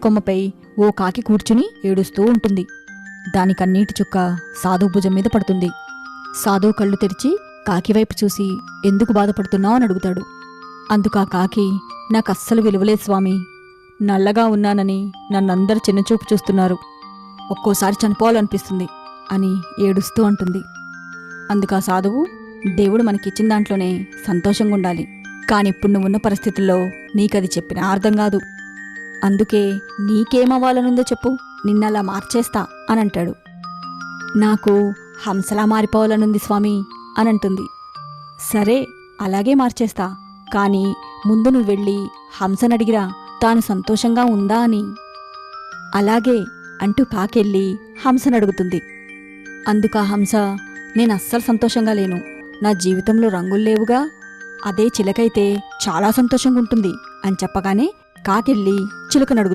చెట్టుకొమ్మపై ఓ కాకి కూర్చుని ఏడుస్తూ ఉంటుంది. దాని కన్నీటి చుక్క సాధువు భుజం మీద పడుతుంది. సాధువు కళ్ళు తెరిచి కాకివైపు చూసి ఎందుకు బాధపడుతున్నావు అని అడుగుతాడు. అందుకా కాకి, నాకస్సలు విలువలేదు స్వామి. నల్లగా ఉన్నానని నన్నందరూ చిన్నచూపు చూస్తున్నారు. ఒక్కోసారి చనిపోవాలనిపిస్తుంది అని ఏడుస్తూ అంటుంది. అందుకా సాధువు, దేవుడు మనకిచ్చిన దాంట్లోనే సంతోషంగా ఉండాలి. కానిప్పుడు నువ్వున్న పరిస్థితుల్లో నీకది చెప్పినా అర్థం కాదు. అందుకే నీకేమవ్వాలనుందో చెప్పు, నిన్నలా మార్చేస్తా అనంటాడు. నాకు హంసలా మారిపోవాలనుంది స్వామి అనంటుంది. సరే, అలాగే మార్చేస్తా. కానీ ముందు నువ్వు వెళ్ళి హంసనడిగిరా తాను సంతోషంగా ఉందా అని. అలాగే అంటూ కాకెళ్ళి హంసనడుగుతుంది. అందుకా హంస, నేనస్సలు సంతోషంగా లేను. నా జీవితంలో రంగుల్లేవుగా. అదే చిలకైతే చాలా సంతోషంగా ఉంటుంది అని చెప్పగానే కాకెళ్ళి చిలుకనడుగుతుంది.